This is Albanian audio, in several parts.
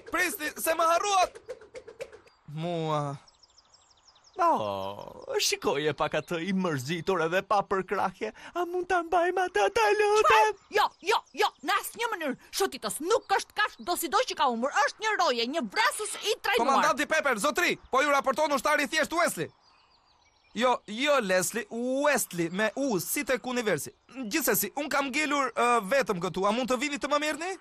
Prisni, se më harruat! Mua... Shikoje pak atë i mërzitur edhe pa përkrahje. A mund ta mbajmë atë, ta lutem? Jo, në asnjë mënyrë. Shotitës nuk është kafsh, do sido që ka humbur. Është një roje, një vrasës i trajnuar. Komandanti Pepper, zotri, po ju raporton ushtari thjesht Wesley. Jo, Leslie, Wesley, me U, si tek universi. Gjithsesi, un kam ngelur vetëm këtu. A mund të vini të më merrni?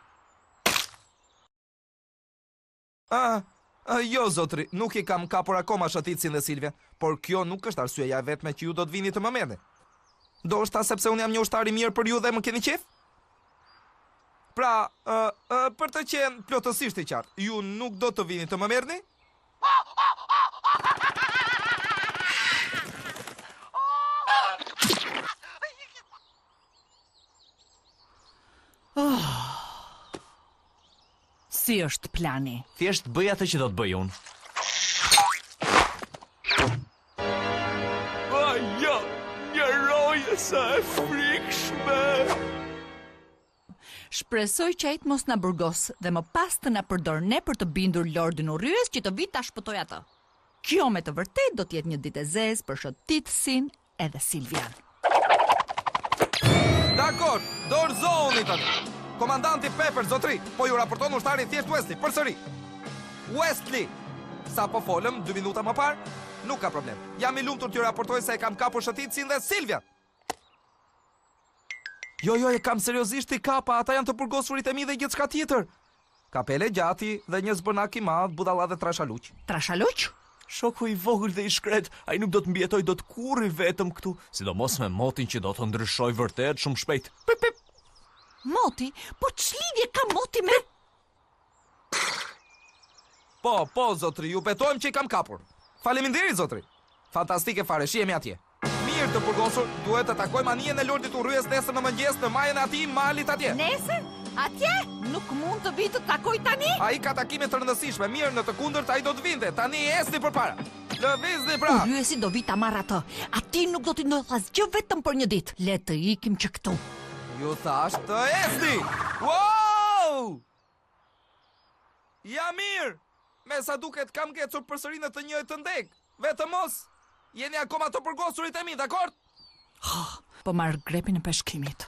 Jo, zotri, nuk i kam kapur akoma Shëticin dhe Silvia, por kjo nuk është arsyeja e vetme që ju do të vini të më merrni. Ndoshta sepse unë jam një ushtar i mirë për ju dhe më keni qef? Pra, për të qenë plotësisht i qartë, ju nuk do të vini të më merrni? Si është plani? Thjesht bëj atë që do të bëj unë. Jo, një roje sa e frikshme. Shpresoj që ai të mos na burgos dhe më pas të na përdor ne për të bindur Lordin Urryes që të vi ta shpëtoj atë. Kjo me të vërtet do të jetë një ditë e zezë për Shëtitsin edhe Silvian. Dakor, dorëzoni tani. Komandanti Pepper, zotri, po ju raporton ushtari thjesht Wesley, përsëri. Wesley, sa po folëm 2 minuta më parë, nuk ka problem. Jam i lumtur t'ju raportoj se e kam kapur Shëtitsin dhe Silvian. Jo, e kam seriozisht i kapa, ata janë të burgosurit e mi dhe gjithçka tjetër. Kapele gjati dhe një zbërnak i madh, budalla dhe trashaluq. Trashaluq? Shoku i vogël dhe i shkret, ai nuk do të mbjetoj dot kurrë vetëm këtu, sidomos me motin që do të ndryshoj vërtet shumë shpejt. Pip. Moti? Po ç'lidhje ka moti me... Po, zotri, ju betojmë që i kam kapur. Faleminderit, zotri. Fantastike fare, shihemi atje. Mirë të burgosur, duhet të takojmë anijen e Lordit Urryes nesër në mëngjes në majën e atij malit atje. Nesër? Atje? Nuk mund të vi të takoj tani? Ai ka takime të rëndësishme, mirë në të kundërt ai do të vinte. Tani esni përpara. Lëvizni pra. Urryesi do vi ta marr atë. Ati nuk do t'i ndodh asgjë vetëm për një ditë. Le të ikim që këtu. Ju thash të esni! Wow! Ja mirë! Me sa duket kam ngecur përsëri në të njëjtë të ndeg. Vetëm mos, jeni akoma të përgosurit e mi, dakord? Po marr grepin e peshkimit.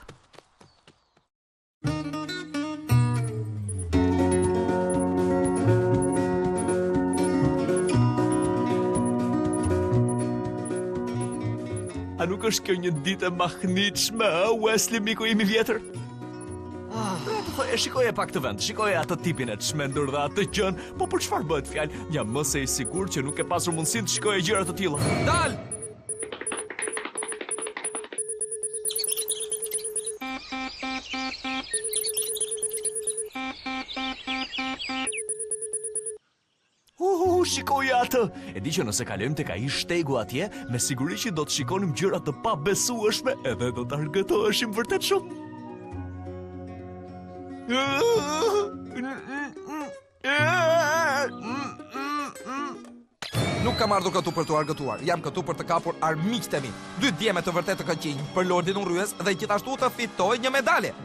A nuk është kjo një ditë e mahniqme, Wesley, miku im i vjetër? Shikoje pak të vend, shikoje atë tipin e çmendur dhe atë gjën, po për çfarë bëhet fjalë? Jam më se i sigurt që nuk e pasur mundësinë të shikoje gjëra të tilla. Dal! Shikoje atë! E di që nëse kalojmë tek ai shtegu atje, me siguri që do të shikonim gjëra të pabesueshme edhe do të argëtoheshim vërtet shumë. Nuk kam ardhur këtu për t'u argëtuar. Jam këtu për të kapur armiqtë e mi. 2 djeme të vërtet të këqij për Lordin Urryes dhe gjithashtu të fitoj një medalje.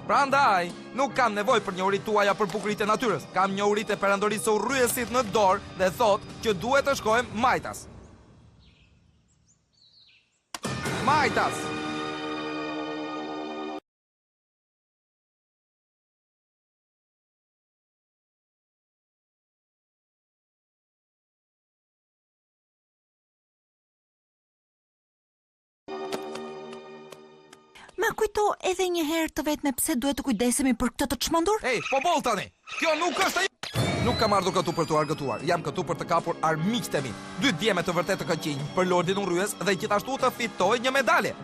Prandaj, nuk kam nevojë për njohuritë tuaja për bukuritë e natyrës. Kam njohuritë e perandorisë së Urryesit në dorë dhe thotë që duhet të shkojmë majtas. Majtas! Ma kujto edhe një herë të vetme pse duhet të kujdesemi për këtë të çmendur? Ej, po boll tani. Kjo nuk është ai. Nuk kam ardhur këtu për t'u argëtuar. Jam këtu për të kapur armiqtë e mi. 2 djeme të vërtet të këqij për Lordin Urryes dhe gjithashtu të fitoj një medalje.